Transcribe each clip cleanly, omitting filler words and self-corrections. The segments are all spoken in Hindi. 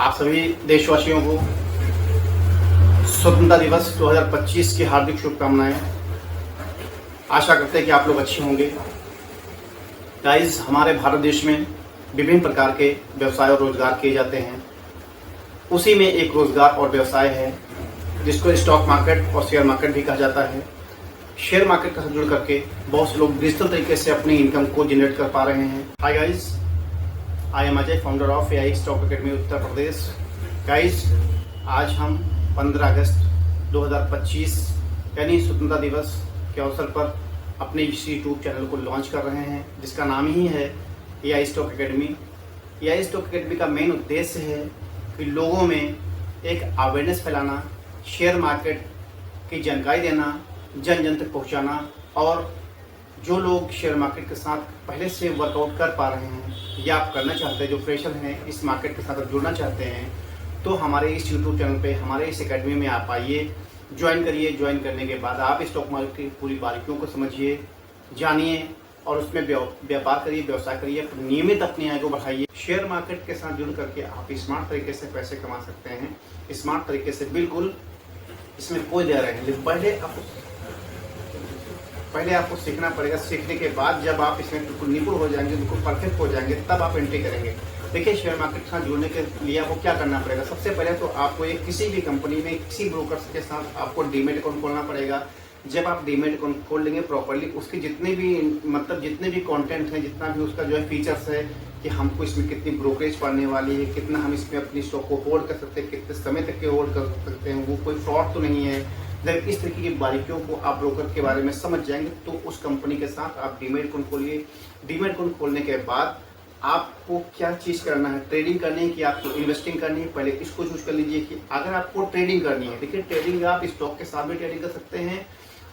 आप सभी देशवासियों को स्वतंत्रता दिवस 2025 की हार्दिक शुभकामनाएं। आशा करते हैं कि आप लोग अच्छे होंगे। गाइस, हमारे भारत देश में विभिन्न प्रकार के व्यवसाय और रोजगार किए जाते हैं। उसी में एक रोजगार और व्यवसाय है जिसको स्टॉक मार्केट और शेयर मार्केट भी कहा जाता है। शेयर मार्केट का साथ जुड़ करके बहुत से लोग डिजिटल तरीके से अपनी इनकम को जनरेट कर पा रहे हैं। Hi guys, I am Ajay, founder of AI stock academy Uttar Pradesh. Guys, आज हम 15 अगस्त 2025 यानी स्वतंत्रता दिवस के अवसर पर अपने इस यूट्यूब चैनल को लॉन्च कर रहे हैं जिसका नाम ही है AI stock academy. AI stock academy का मेन उद्देश्य है कि लोगों में एक अवेयरनेस फैलाना, शेयर मार्केट की जानकारी देना, जन जन तक पहुँचाना, और जो लोग शेयर मार्केट के साथ पहले से वर्कआउट कर पा रहे हैं या आप करना चाहते हैं, जो फ्रेशर हैं, इस मार्केट के साथ जुड़ना चाहते हैं, तो हमारे इस यूट्यूब चैनल पे, हमारे इस एकेडमी में आप आइए, ज्वाइन करिए। ज्वाइन करने के बाद आप स्टॉक मार्केट की पूरी बारीकियों को समझिए, जानिए और उसमें व्यापार करिए, व्यवसाय करिए, नियमित अपनी आय को बढ़ाइए। शेयर मार्केट के साथ जुड़ करके आप स्मार्ट तरीके से पैसे कमा सकते हैं। स्मार्ट तरीके से, बिल्कुल इसमें कोई दे रहे हैं। पहले आपको सीखना पड़ेगा। सीखने के बाद जब आप इसमें बिल्कुल निपुण हो जाएंगे, बिल्कुल परफेक्ट हो जाएंगे, तब आप एंट्री करेंगे। देखिए, शेयर मार्केट के साथ जुड़ने के लिए आपको क्या करना पड़ेगा। सबसे पहले तो आपको एक किसी भी कंपनी में, किसी ब्रोकर के साथ आपको डीमेट अकाउंट खोलना पड़ेगा। जब आप डीमेट अकाउंट खोल लेंगे प्रॉपर्ली, उसके जितने भी कंटेंट है, जितना भी उसका जो है फीचर्स है कि हमको इसमें कितनी ब्रोकरेज पड़ने वाली है, कितना हम इसमें अपनी स्टॉक को होल्ड कर सकते हैं, कितने समय तक के होल्ड कर सकते हैं, वो कोई फ्रॉड तो नहीं है। जब इस तरीके की बारीकियों को आप ब्रोकर के बारे में समझ जाएंगे तो उस कंपनी के साथ आप डीमेट अकाउंट खोलिए। डीमेट अकाउंट खोलने के बाद आपको क्या चीज़ करना है, ट्रेडिंग करनी है कि आपको इन्वेस्टिंग करनी है, पहले इसको चूज कर लीजिए कि अगर आपको ट्रेडिंग करनी है। देखिए, ट्रेडिंग आप स्टॉक के साथ भी ट्रेडिंग कर सकते हैं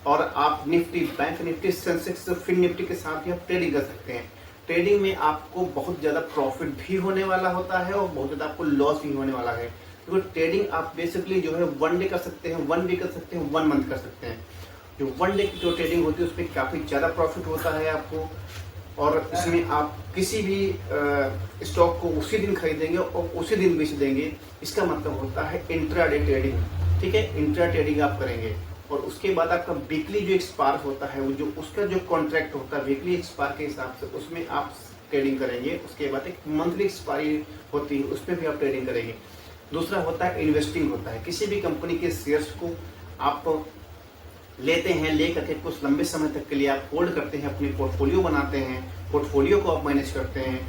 और आप Nifty, bank Nifty, Sensex, Fin Nifty के साथ भी आप ट्रेडिंग कर सकते हैं। ट्रेडिंग में आपको बहुत ज़्यादा प्रॉफिट भी होने वाला होता है और बहुत ज़्यादा आपको लॉस भी होने वाला है। तो ट्रेडिंग आप बेसिकली जो है 1 डे कर सकते हैं, 1 वीक कर सकते हैं, 1 मंथ कर सकते हैं। जो 1 डे की जो ट्रेडिंग होती है उसमें काफ़ी ज़्यादा प्रॉफिट होता है आपको, और इसमें आप किसी भी स्टॉक को उसी दिन खरीदेंगे और उसी दिन बेच देंगे। इसका मतलब होता है इंट्राडे ट्रेडिंग। ठीक है, इंट्रा ट्रेडिंग आप करेंगे और उसके बाद आपका वीकली जो एक्सपायर होता है, वो जो उसका जो कॉन्ट्रैक्ट होता है वीकली एक्सपायर के हिसाब से, उसमें आप ट्रेडिंग करेंगे। उसके बाद एक मंथली एक्सपायरी होती है, उसमें भी आप ट्रेडिंग करेंगे। दूसरा होता है इन्वेस्टिंग होता है। किसी भी कंपनी के शेयर्स को आप लेते हैं, ले करके कुछ लंबे समय तक के लिए आप होल्ड करते हैं, अपनी पोर्टफोलियो बनाते हैं, पोर्टफोलियो को आप मैनेज करते हैं,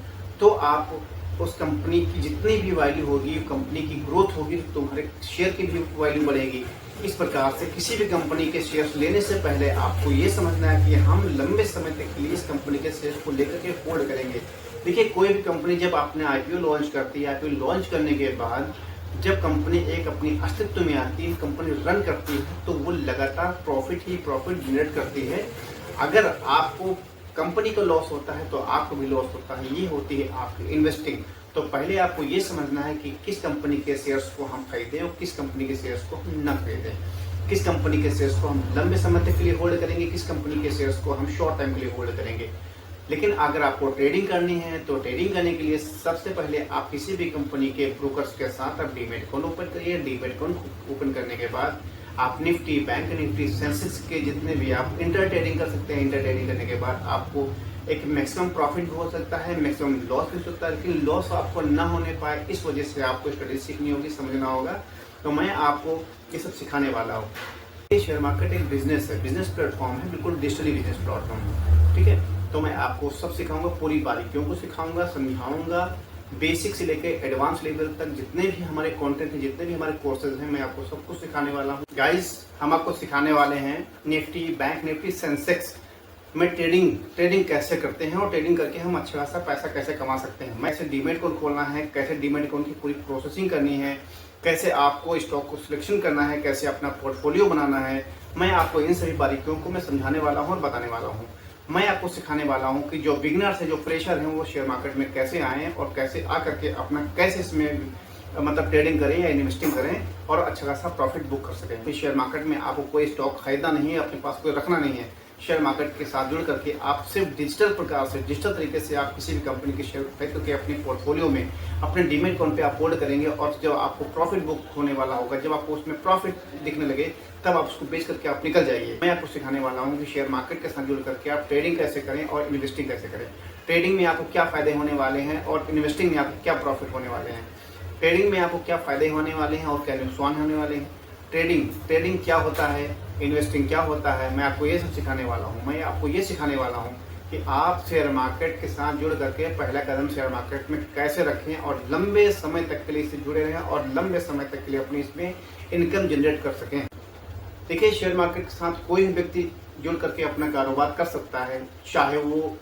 तो आप उस कंपनी की जितनी भी वैल्यू होगी, कंपनी की ग्रोथ होगी, तो तुम्हारे शेयर की भी वैल्यू बढ़ेगी। इस प्रकार से किसी भी कंपनी के शेयर्स लेने से पहले आपको ये समझना है कि हम लंबे समय तक के लिए इस कंपनी के शेयर्स को लेकर के होल्ड करेंगे। देखिए, कोई भी कंपनी जब आपने IPO लॉन्च करती है, IPO लॉन्च करने के बाद जब कंपनी एक अपनी अस्तित्व में आती है, कंपनी रन करती है, तो वो लगातार प्रॉफिट जनरेट करती है। अगर आपको कंपनी को लॉस होता है तो आपको भी लॉस होता है। ये होती है आपकी इन्वेस्टिंग। तो पहले आपको ये समझना है कि किस कंपनी के शेयर्स को हम खरीदें और किस कंपनी के शेयर्स को हम न खरीदें। किस कंपनी के शेयर्स को हम लंबे समय तक के लिए होल्ड करेंगे, किस कंपनी के शेयर्स को हम शॉर्ट टाइम के लिए होल्ड करेंगे। लेकिन अगर आपको ट्रेडिंग करनी है तो ट्रेडिंग करने के लिए सबसे पहले आप किसी भी कंपनी के ब्रोकर्स के साथ आप डीमेट अकाउंट ओपन करिए। डीमेट अकाउंट ओपन करने के बाद आप निफ्टी, बैंक निफ्टी, सेंसेक्स के जितने भी आप इंटर ट्रेडिंग कर सकते हैं। इंटर ट्रेडिंग करने के बाद आपको एक मैक्सिमम प्रॉफिट भी हो सकता है, मैक्सिमम लॉस भी हो सकता है, लेकिन लॉस आपको ना होने पाए इस वजह से आपको स्टडी सीखनी होगी, समझना होगा। तो मैं आपको ये सब सिखाने वाला हूँ। ये शेयर मार्केट एक बिजनेस है, बिजनेस प्लेटफॉर्म है, बिल्कुल डिजिटली बिजनेस प्लेटफॉर्म है। ठीक है, तो मैं आपको सब सिखाऊंगा, पूरी बारीकियों को सिखाऊंगा, समझाऊंगा, बेसिक से लेके एडवांस लेवल तक जितने भी हमारे कंटेंट हैं, जितने भी हमारे कोर्सेज हैं, मैं आपको सब कुछ सिखाने वाला हूँ। गाइस, हम आपको सिखाने वाले हैं निफ्टी, बैंक निफ्टी, सेंसेक्स में ट्रेडिंग कैसे करते हैं और ट्रेडिंग करके हम अच्छा खासा पैसा कैसे कमा सकते हैं। कैसे डीमेट अकाउंट खोलना है, कैसे डीमेट अकाउंट की पूरी प्रोसेसिंग करनी है, कैसे आपको स्टॉक को सिलेक्शन करना है, कैसे अपना पोर्टफोलियो बनाना है। मैं आपको इन सभी बारीकियों को मैं समझाने वाला हूँ और बताने वाला हूँ। मैं आपको सिखाने वाला हूँ कि जो बिगनर्स हैं, जो फ्रेशर हैं, वो शेयर मार्केट में कैसे आएँ और कैसे आ करके अपना कैसे इसमें ट्रेडिंग करें या इन्वेस्टिंग करें और अच्छा खासा प्रॉफिट बुक कर सकें। तो शेयर मार्केट में आपको कोई स्टॉक खरीदना नहीं है, अपने पास कोई रखना नहीं है। शेयर मार्केट के साथ जुड़ करके आप सिर्फ डिजिटल प्रकार से, डिजिटल तरीके से आप किसी भी कंपनी के शेयर खरीद करके अपने पोर्टफोलियो में अपने डीमेट अकाउंट पे आप होल्ड करेंगे और जब आपको प्रॉफिट बुक होने वाला होगा, जब आपको उसमें प्रॉफिट दिखने लगे, तब आप उसको बेच करके आप निकल जाइए। मैं आपको सिखाने वाला हूँ कि शेयर मार्केट के साथ जुड़ करके आप ट्रेडिंग कैसे करें और इन्वेस्टिंग कैसे करें। ट्रेडिंग में आपको क्या फायदे होने वाले हैं और इन्वेस्टिंग में आपको क्या प्रॉफिट होने वाले हैं। ट्रेडिंग में आपको क्या फायदे होने वाले हैं और क्या नुकसान होने वाले हैं। ट्रेडिंग क्या होता है, इन्वेस्टिंग क्या होता है, मैं आपको ये सब सिखाने वाला हूँ। मैं आपको ये सिखाने वाला हूँ कि आप शेयर मार्केट के साथ जुड़ करके पहला कदम शेयर मार्केट में कैसे रखें और लंबे समय तक के लिए इससे जुड़े रहें और लंबे समय तक के लिए अपनी इसमें इनकम जनरेट कर सकें। देखिए, शेयर मार्केट के साथ कोई भी व्यक्ति जुड़ करके अपना कारोबार कर सकता है, चाहे वो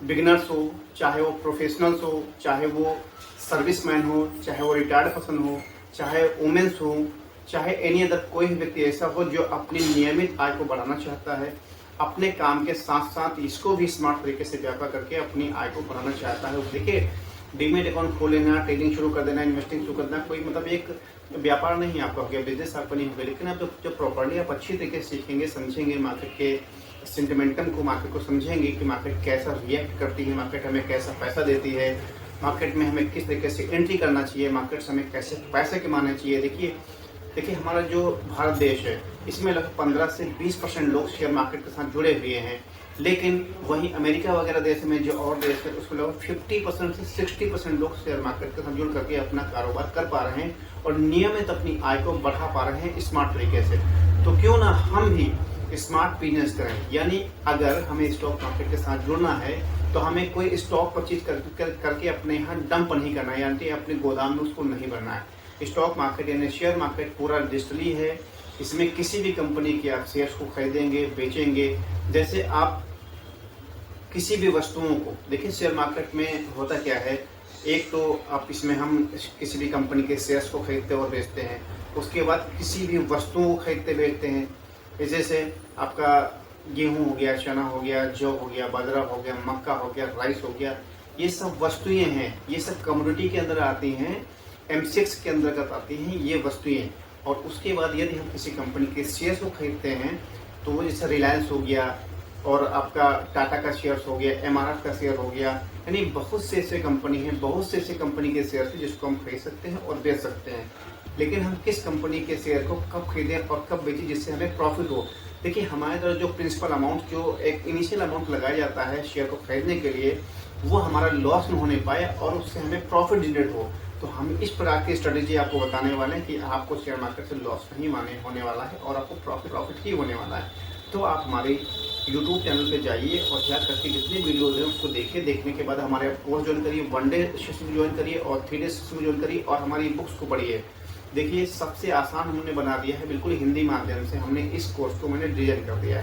बिगिनर्स हो, चाहे वो प्रोफेशनल्स हो, चाहे वो सर्विसमैन हो, चाहे वो रिटायर्ड पर्सन हो, चाहे वुमेन्स हो, चाहे एनी अदर कोई भी व्यक्ति ऐसा हो जो अपनी नियमित आय को बढ़ाना चाहता है, अपने काम के साथ साथ इसको भी स्मार्ट तरीके से व्यापार करके अपनी आय को बढ़ाना चाहता है। देखिए, डीमेट अकाउंट खोल लेना, ट्रेडिंग शुरू कर देना, इन्वेस्टिंग शुरू कर देना कोई मतलब एक व्यापार नहीं आपका हो गया, बिजनेस आपका नहीं हो गया। लेकिन आप जब प्रॉपर्ली आप अच्छी तरीके से सीखेंगे, समझेंगे मार्केट के सेंटिमेंटम को, मार्केट को समझेंगे कि मार्केट कैसा रिएक्ट करती है, मार्केट हमें कैसा पैसा देती है, मार्केट में हमें किस तरीके से एंट्री करना चाहिए, मार्केट से हमें कैसे पैसे कमाने चाहिए। देखिए हमारा जो भारत देश है इसमें लगभग 15 से 20% लोग शेयर मार्केट के साथ जुड़े हुए हैं, लेकिन वहीं अमेरिका वगैरह देश में जो और देश है उसमें लगभग 50% से 60% लोग शेयर मार्केट के साथ जुड़ करके अपना कारोबार कर पा रहे हैं और नियमित अपनी आय को बढ़ा पा रहे हैं स्मार्ट तरीके से। तो क्यों ना हम भी स्मार्ट बिजनेस करें, यानी अगर हमें स्टॉक मार्केट के साथ जुड़ना है तो हमें कोई स्टॉक परचेज करके अपने यहाँ डंप नहीं करना है, यानी अपने गोदाम में उसको नहीं भरना है। स्टॉक मार्केट यानी शेयर मार्केट पूरा डिजिटली है, इसमें किसी भी कंपनी के आप शेयर्स को खरीदेंगे, बेचेंगे। जैसे आप किसी भी वस्तुओं को, देखिए शेयर मार्केट में होता क्या है, एक तो आप इसमें हम किसी भी कंपनी के शेयर्स को खरीदते और बेचते हैं, उसके बाद किसी भी वस्तुओं को खरीदते बेचते हैं। जैसे आपका गेहूं हो गया, चना हो गया, जौ हो गया, बाजरा हो गया, मक्का हो गया, राइस हो गया, ये सब वस्तुएं हैं, ये सब कमोडिटी के अंदर आती हैं, M6 के अंतर्गत आती हैं ये वस्तुएं। और उसके बाद यदि हम किसी कंपनी के शेयर्स को खरीदते हैं तो वो जैसे रिलायंस हो गया और आपका टाटा का शेयर्स हो गया, MRF का शेयर हो गया, यानी बहुत से ऐसे कंपनी हैं, बहुत से ऐसे कंपनी के शेयर्स हैं जिसको हम खरीद सकते हैं और बेच सकते हैं। लेकिन हम किस कंपनी के शेयर को कब खरीदें और कब बेचें जिससे हमें प्रॉफिट हो। देखिए हमारे द्वारा जो प्रिंसिपल अमाउंट, जो एक इनिशियल अमाउंट लगाया जाता है शेयर को खरीदने के लिए, वो हमारा लॉस न होने पाए और उससे हमें प्रॉफिट जनरेट हो। तो हम इस प्रकार की स्ट्रेटेजी आपको बताने वाले हैं कि आपको शेयर मार्केट से लॉस नहीं होने वाला है और आपको प्रॉफिट ही होने वाला है। तो आप हमारे YouTube चैनल पे जाइए और जा करके जितने वीडियोज हैं उसको देखिए। देखने के बाद हमारे कोर्स ज्वाइन करिए, 1 डे सेशन ज्वाइन करिए और 3 डे सेशन ज्वाइन करिए और हमारी बुक्स को पढ़िए। देखिए सबसे आसान हमने बना दिया है, बिल्कुल हिंदी माध्यम से हमने इस कोर्स को मैंने डिजाइन कर दिया है।